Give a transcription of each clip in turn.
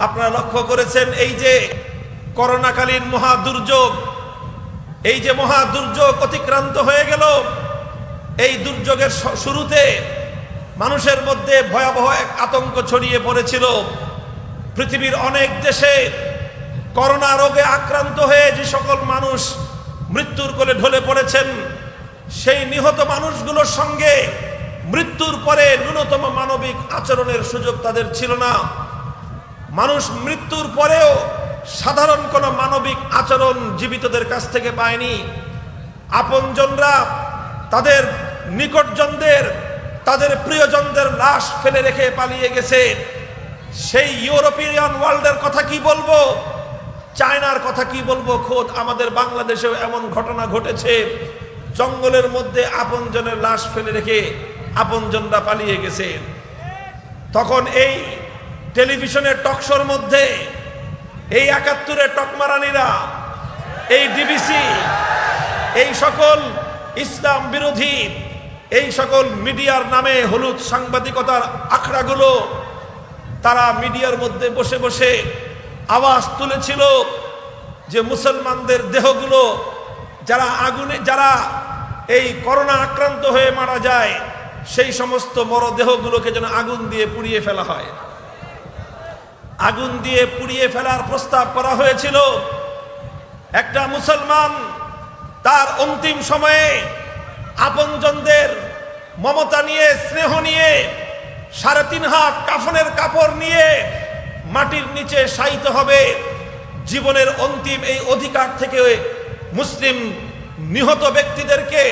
আপনারা লক্ষ্য করেছেন এই যে করোনাকালীন মহা দুর্যোগ, এই যে মহা দুর্যোগ অতিক্রান্ত হয়ে গেল, এই দুর্যোগের শুরুতে মানুষের মধ্যে ভয়াবহ এক আতঙ্ক ছড়িয়ে পড়েছিল। পৃথিবীর অনেক দেশে করোনা রোগে আক্রান্ত হয়ে যে সকল মানুষ মৃত্যুর কোলে ঢলে পড়েছেন, সেই নিহত মানুষগুলোর সঙ্গে মৃত্যুর পরে ন্যূনতম মানবিক আচরণের সুযোগ তাদের ছিল না। মানুষ মৃত্যুর পরেও সাধারণ কোনো মানবিক আচরণ জীবিতদের কাছ থেকে পায়নি। আপনজনরা তাদের নিকটজনদের, তাদের প্রিয়জনদের লাশ ফেলে রেখে পালিয়ে গেছে। সেই ইউরোপিয়ান ওয়ার্ল্ডের কথা কি বলবো, চায়নার কথা কি বলবো, খোদ আমাদের বাংলাদেশেও এমন ঘটনা ঘটেছে। জঙ্গলের মধ্যে আপনজনের লাশ ফেলে রেখে আপনজনরা পালিয়ে গেছে। তখন এই টেলিভিশনের টকশোর মধ্যে এই ৭১-এর টকমারানিরা, এই ডিবিসি, এই সকল ইসলাম বিরোধী এই সকল মিডিয়ার নামে হলুদ সাংবাদিকতার আখড়াগুলো, তারা মিডিয়ার মধ্যে বসে বসে আওয়াজ তুলেছিল যে মুসলমানদের দেহগুলো যারা এই করোনা আক্রান্ত হয়ে মারা যায়, সেই সমস্ত মরদেহগুলোকে যেন আগুন দিয়ে পুড়িয়ে ফেলা হয়। আগুন দিয়ে পুড়িয়ে ফেলার প্রস্তাব করা হয়েছিল। একটা মুসলমান তার অন্তিম সময়ে আপনজনদের মমতা নিয়ে, স্নেহ নিয়ে ৩.৫ হাত কাফনের কাপড় নিয়ে মাটির নিচে শায়িত হবে। জীবনের অন্তিম এই অধিকার থেকে মুসলিম নিহত ব্যক্তিদেরকে,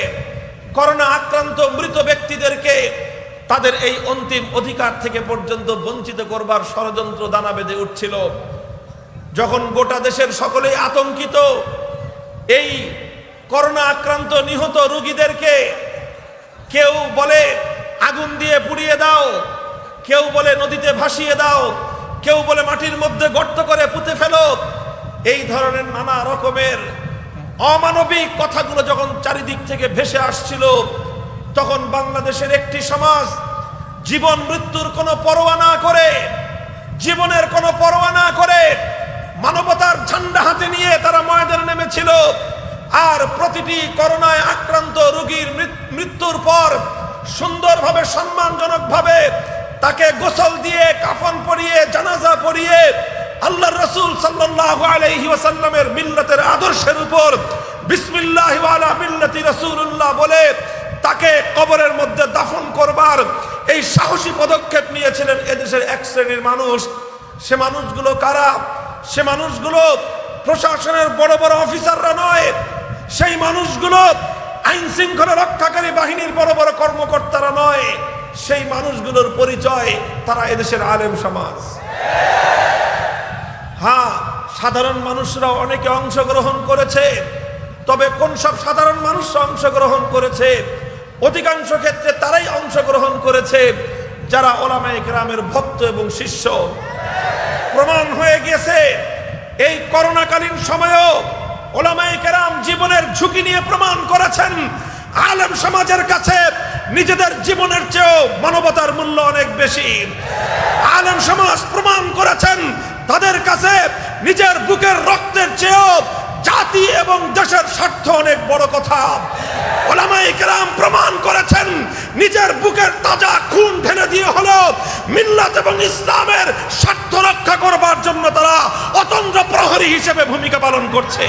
করোনা আক্রান্ত মৃত ব্যক্তিদেরকে তাদের এই অন্তিম অধিকার থেকে পর্যন্ত বঞ্চিত করবার ষড়যন্ত্র দানা বেঁধে উঠছিল। যখন গোটা দেশের সকলেই আতঙ্কিত, এই করোনা আক্রান্ত নিহত রোগীদেরকে কেউ বলে আগুন দিয়ে পুড়িয়ে দাও, কেউ বলে নদীতে ভাসিয়ে দাও, কেউ বলে মাটির মধ্যে গর্ত করে পুঁতে ফেলো, এই ধরনের নানা রকমের অমানবিক কথাগুলো যখন চারিদিক থেকে ভেসে আসছিল, তখন বাংলাদেশের একটি সমাজ জীবন মৃত্যুর কোনো পরোয়া না করে, জীবনের কোনো পরোয়া না করে মানবতার ঝান্ডা হাতে নিয়ে তারা ময়দানে নেমেছিল। আর প্রতিটি করোনায় আক্রান্ত রোগীর মৃত্যুর পর সুন্দরভাবে, সম্মানজনকভাবে তাকে গোসল দিয়ে, কাফন পরিয়ে, জানাজা পরিয়ে আল্লাহর রাসূল সাল্লাল্লাহু আলাইহি ওয়াসাল্লামের মিল্লাতের আদর্শের উপর বিসমিল্লাহ ওয়া আলা মিল্লাতি রাসূলুল্লাহ বলে তাকে কবরের মধ্যে দাফন করবার এই সাহসী পদক্ষেপ নিয়েছিলেন এদেশের এক শ্রেণীর মানুষ। সে মানুষগুলো কারা? সে মানুষগুলো প্রশাসনের বড় বড় অফিসাররা নয়, সেই মানুষগুলো আইন শৃঙ্খলা রক্ষাকারী বাহিনীর বড় বড় কর্মকর্তারা নয়, সেই মানুষগুলোর পরিচয় তারা এদেশের আলেম সমাজ। হ্যাঁ, সাধারণ মানুষরা অনেকে অংশগ্রহণ করেছে, তবে কোন সব সাধারণ মানুষরা অংশগ্রহণ করেছে? অধিকাংশ ক্ষেত্রে তারাই অংশগ্রহণ করেছে যারা ওলামায়ে কেরামের ভক্ত এবং শিষ্য। প্রমাণ হয়ে গেছে এই করোনাকালীন সময়েও ওলামায়ে কেরাম জীবনের ঝুঁকি নিয়ে প্রমাণ করেছেন আলেম সমাজের কাছে নিজেদের জীবনের চেয়েও মানবতার মূল্য অনেক বেশি। আলেম সমাজ প্রমাণ করেছেন তাদের কাছে নিজের বুকের রক্তের চেয়েও জাতি এবং দেশের স্বার্থ অনেক বড় কথা। ওলামায়ে কেরাম প্রমাণ করেছেন নিজের বুকের তাজা খুন ঢেলে দিয়ে হলো মিল্লাত এবং ইসলামের স্বার্থ রক্ষা করবার জন্য তারা অতন্দ্র প্রহরী হিসেবে ভূমিকা পালন করছে।